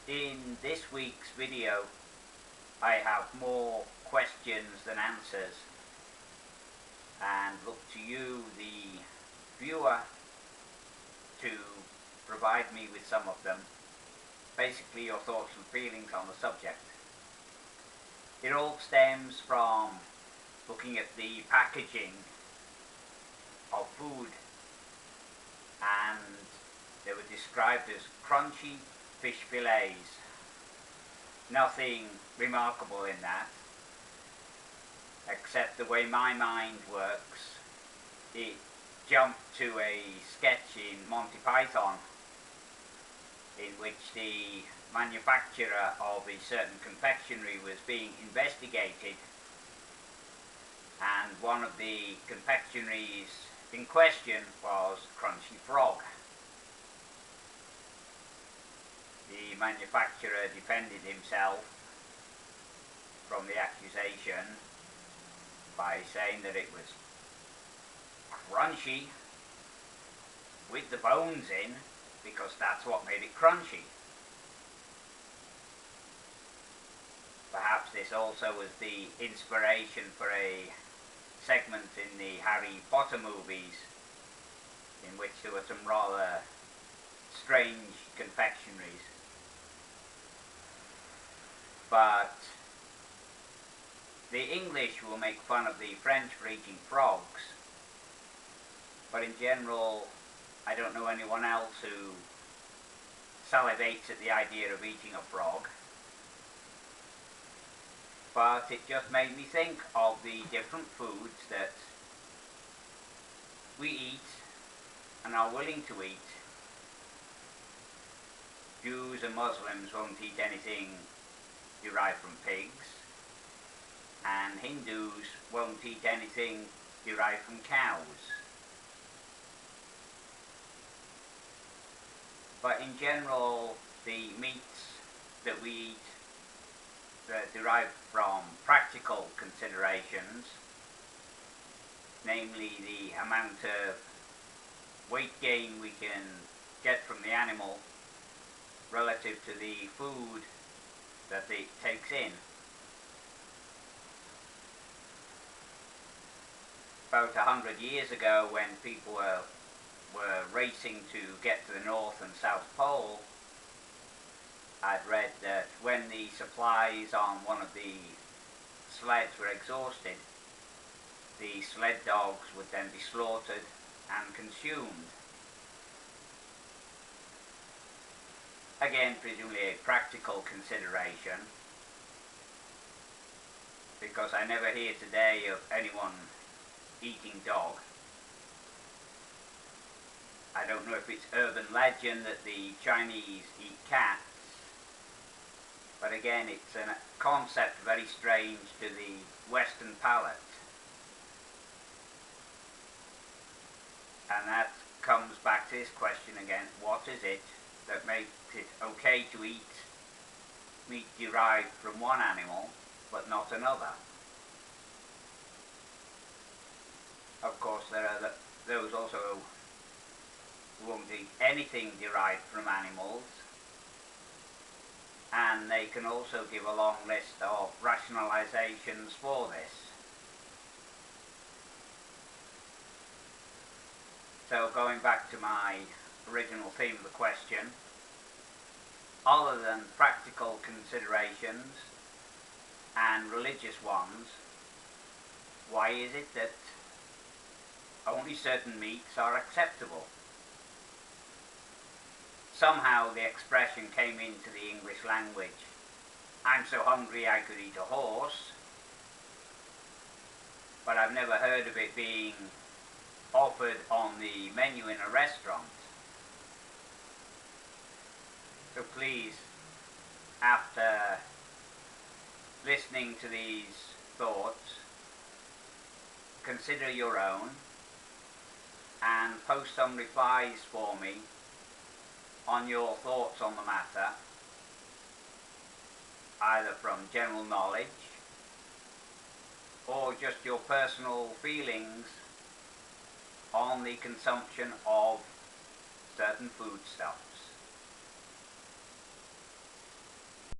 In this week's video, I have more questions than answers and look to you, the viewer, to provide me with some of them. Basically, your thoughts and feelings on the subject. It all stems from looking at the packaging of food, and they were described as crunchy fish fillets. Nothing remarkable in that, except the way my mind works. It jumped to a sketch in Monty Python in which the manufacturer of a certain confectionery was being investigated, and one of the confectioneries in question was Crunchy Frog. The manufacturer defended himself from the accusation by saying that it was crunchy with the bones in, because that's what made it crunchy. Perhaps this also was the inspiration for a segment in the Harry Potter movies in which there were some rather strange confectionaries. But the English will make fun of the French for eating frogs, but in general I don't know anyone else who salivates at the idea of eating a frog. But it just made me think of the different foods that we eat and are willing to eat. Jews and Muslims won't eat anything derived from pigs, and Hindus won't eat anything derived from cows. But in general, the meats that we eat that are derived from practical considerations, namely the amount of weight gain we can get from the animal relative to the food that it takes in. About 100 years ago, when people were racing to get to the North and South Pole, I'd read that when the supplies on one of the sleds were exhausted, the sled dogs would then be slaughtered and consumed. Again, presumably a practical consideration, because I never hear today of anyone eating dog. I don't know if it's urban legend that the Chinese eat cats, but again, it's a concept very strange to the Western palate. And that comes back to this question again: what is it that makes it okay to eat meat derived from one animal but not another? Of course, there are those also who won't eat anything derived from animals, and they can also give a long list of rationalizations for this. So going back to my original theme of the question, other than practical considerations and religious ones, why is it that only certain meats are acceptable? Somehow the expression came into the English language, "I'm so hungry I could eat a horse," but I've never heard of it being offered on the menu in a restaurant. So please, after listening to these thoughts, consider your own and post some replies for me on your thoughts on the matter, either from general knowledge or just your personal feelings on the consumption of certain foodstuffs.